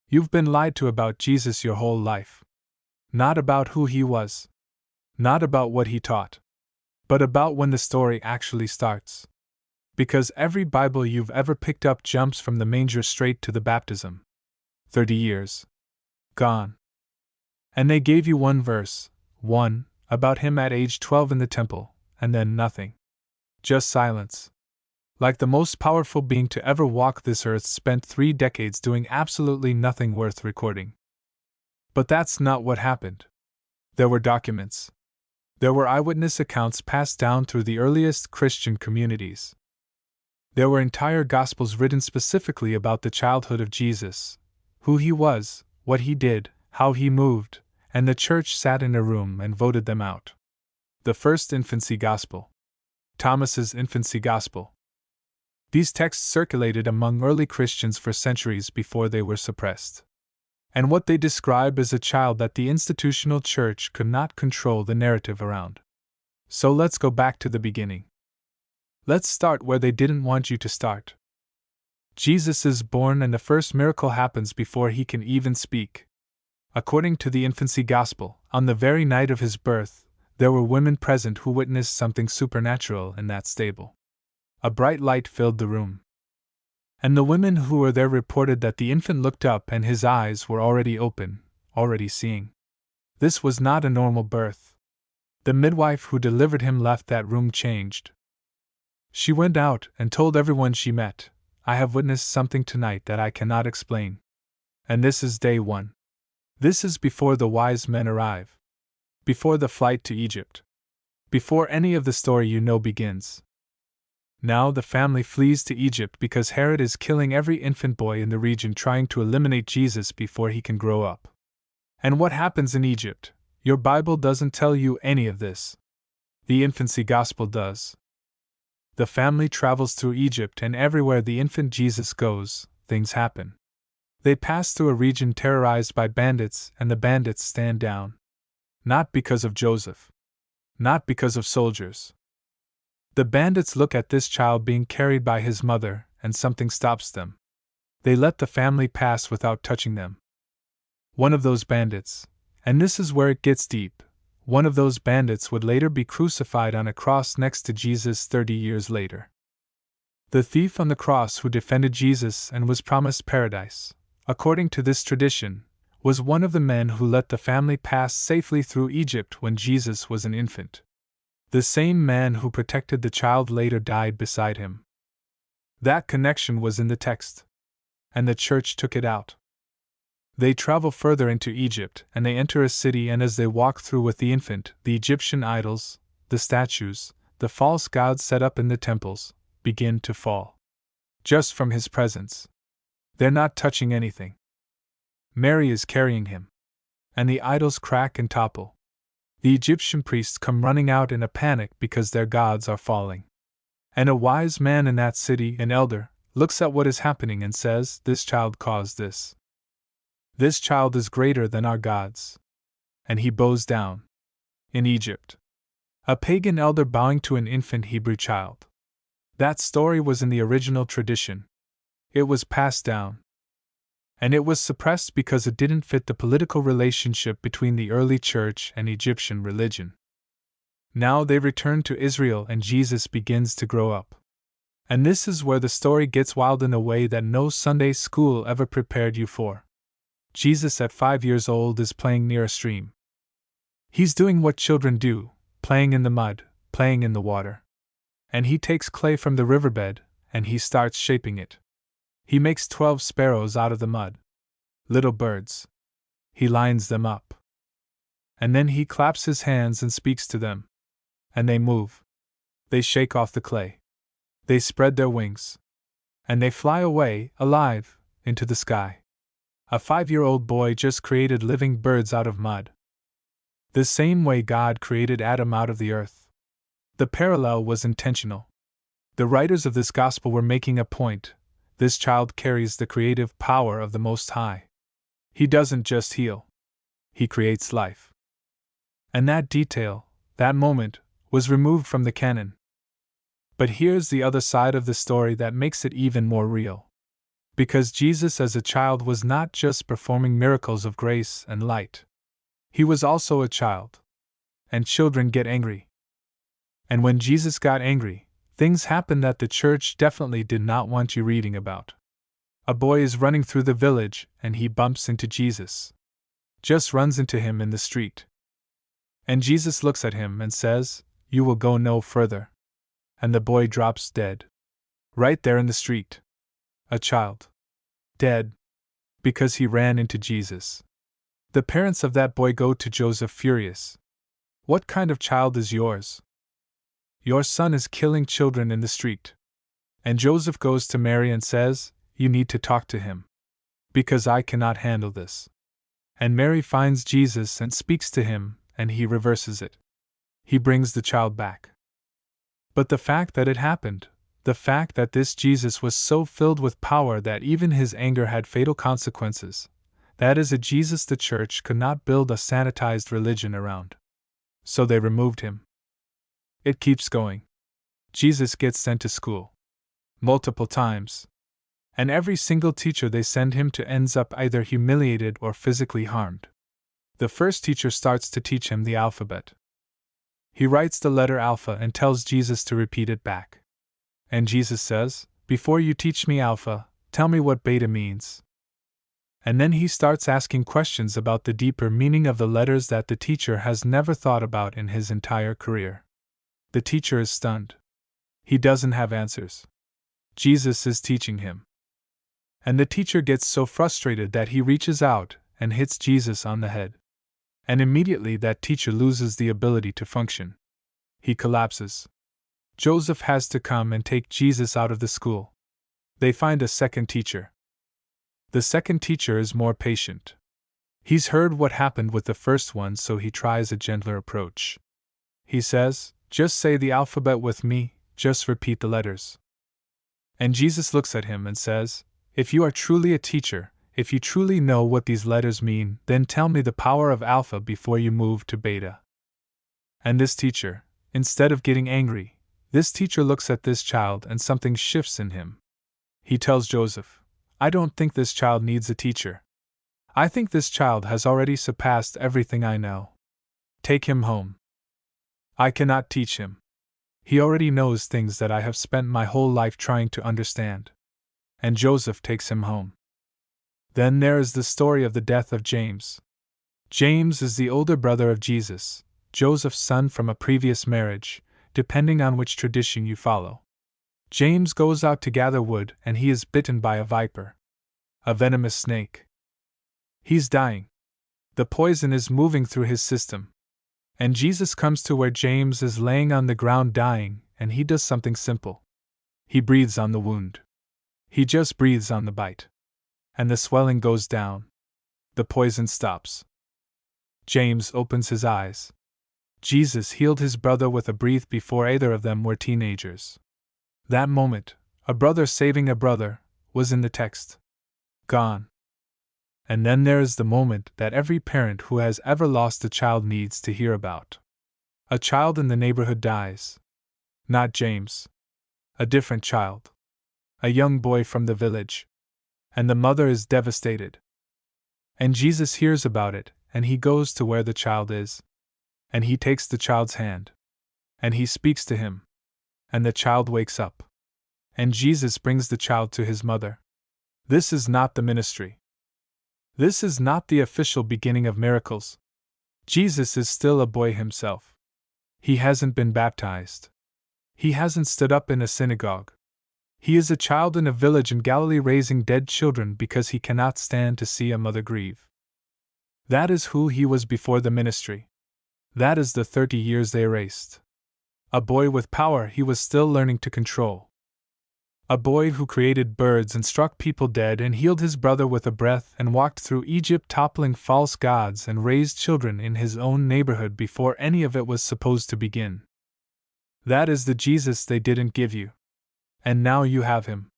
You've been lied to about Jesus your whole life. Not about who he was. Not about what he taught. But about when the story actually starts. Because every Bible you've ever picked up jumps from the manger straight to the baptism. 30 years. Gone. And they gave you one verse, one, about him at age 12 in the temple, and then nothing. Just silence. Like the most powerful being to ever walk this earth spent 3 decades doing absolutely nothing worth recording. But that's not what happened. There were documents. There were eyewitness accounts passed down through the earliest Christian communities. There were entire Gospels written specifically about the childhood of Jesus, who he was, what he did, how he moved, and the church sat in a room and voted them out. The first infancy gospel. Thomas's infancy gospel. These texts circulated among early Christians for centuries before they were suppressed. And what they describe is a child that the institutional church could not control the narrative around. So let's go back to the beginning. Let's start where they didn't want you to start. Jesus is born and the first miracle happens before he can even speak. According to the infancy gospel, on the very night of his birth, there were women present who witnessed something supernatural in that stable. A bright light filled the room. And the women who were there reported that the infant looked up and his eyes were already open, already seeing. This was not a normal birth. The midwife who delivered him left that room changed. She went out and told everyone she met, "I have witnessed something tonight that I cannot explain. And this is day 1. This is before the wise men arrive. Before the flight to Egypt. Before any of the story you know begins." Now the family flees to Egypt because Herod is killing every infant boy in the region trying to eliminate Jesus before he can grow up. And what happens in Egypt? Your Bible doesn't tell you any of this. The infancy gospel does. The family travels through Egypt, and everywhere the infant Jesus goes, things happen. They pass through a region terrorized by bandits, and the bandits stand down. Not because of Joseph. Not because of soldiers. The bandits look at this child being carried by his mother, and something stops them. They let the family pass without touching them. One of those bandits, and this is where it gets deep, one of those bandits would later be crucified on a cross next to Jesus 30 years later. The thief on the cross who defended Jesus and was promised paradise, according to this tradition, was one of the men who let the family pass safely through Egypt when Jesus was an infant. The same man who protected the child later died beside him. That connection was in the text. And the church took it out. They travel further into Egypt, and they enter a city, and as they walk through with the infant, the Egyptian idols, the statues, the false gods set up in the temples, begin to fall. Just from his presence. They're not touching anything. Mary is carrying him. And the idols crack and topple. The Egyptian priests come running out in a panic because their gods are falling. And a wise man in that city, an elder, looks at what is happening and says, "This child caused this. This child is greater than our gods." And he bows down. In Egypt. A pagan elder bowing to an infant Hebrew child. That story was in the original tradition. It was passed down. And it was suppressed because it didn't fit the political relationship between the early church and Egyptian religion. Now they return to Israel and Jesus begins to grow up. And this is where the story gets wild in a way that no Sunday school ever prepared you for. Jesus at 5 years old is playing near a stream. He's doing what children do, playing in the mud, playing in the water. And he takes clay from the riverbed, and he starts shaping it. He makes 12 sparrows out of the mud. Little birds. He lines them up. And then he claps his hands and speaks to them. And they move. They shake off the clay. They spread their wings. And they fly away, alive, into the sky. A 5-year-old boy just created living birds out of mud. The same way God created Adam out of the earth. The parallel was intentional. The writers of this gospel were making a point. This child carries the creative power of the Most High. He doesn't just heal. He creates life. And that detail, that moment, was removed from the canon. But here's the other side of the story that makes it even more real. Because Jesus as a child was not just performing miracles of grace and light. He was also a child. And children get angry. And when Jesus got angry, things happened that the church definitely did not want you reading about. A boy is running through the village and he bumps into Jesus. Just runs into him in the street. And Jesus looks at him and says, "You will go no further." And the boy drops dead. Right there in the street. A child. Dead. Because he ran into Jesus. The parents of that boy go to Joseph furious. "What kind of child is yours? Your son is killing children in the street." And Joseph goes to Mary and says, "You need to talk to him. Because I cannot handle this." And Mary finds Jesus and speaks to him, and he reverses it. He brings the child back. But the fact that it happened, the fact that this Jesus was so filled with power that even his anger had fatal consequences, that is a Jesus the church could not build a sanitized religion around. So they removed him. It keeps going. Jesus gets sent to school. Multiple times. And every single teacher they send him to ends up either humiliated or physically harmed. The first teacher starts to teach him the alphabet. He writes the letter Alpha and tells Jesus to repeat it back. And Jesus says, "Before you teach me Alpha, tell me what Beta means." And then he starts asking questions about the deeper meaning of the letters that the teacher has never thought about in his entire career. The teacher is stunned. He doesn't have answers. Jesus is teaching him. And the teacher gets so frustrated that he reaches out and hits Jesus on the head. And immediately that teacher loses the ability to function. He collapses. Joseph has to come and take Jesus out of the school. They find a second teacher. The second teacher is more patient. He's heard what happened with the first one, so he tries a gentler approach. He says, "Just say the alphabet with me, just repeat the letters." And Jesus looks at him and says, "If you are truly a teacher, if you truly know what these letters mean, then tell me the power of Alpha before you move to Beta." And this teacher, instead of getting angry, this teacher looks at this child and something shifts in him. He tells Joseph, "I don't think this child needs a teacher. I think this child has already surpassed everything I know. Take him home. I cannot teach him. He already knows things that I have spent my whole life trying to understand." And Joseph takes him home. Then there is the story of the death of James. James is the older brother of Jesus, Joseph's son from a previous marriage, depending on which tradition you follow. James goes out to gather wood and he is bitten by a viper, a venomous snake. He's dying. The poison is moving through his system. And Jesus comes to where James is laying on the ground dying, and he does something simple. He breathes on the wound. He just breathes on the bite. And the swelling goes down. The poison stops. James opens his eyes. Jesus healed his brother with a breath before either of them were teenagers. That moment, a brother saving a brother, was in the text. Gone. And then there is the moment that every parent who has ever lost a child needs to hear about. A child in the neighborhood dies. Not James. A different child. A young boy from the village. And the mother is devastated. And Jesus hears about it, and he goes to where the child is. And he takes the child's hand. And he speaks to him. And the child wakes up. And Jesus brings the child to his mother. This is not the ministry. This is not the official beginning of miracles. Jesus is still a boy himself. He hasn't been baptized. He hasn't stood up in a synagogue. He is a child in a village in Galilee raising dead children because he cannot stand to see a mother grieve. That is who he was before the ministry. That is the 30 years they erased. A boy with power he was still learning to control. A boy who created birds and struck people dead and healed his brother with a breath and walked through Egypt toppling false gods and raised children in his own neighborhood before any of it was supposed to begin. That is the Jesus they didn't give you. And now you have him.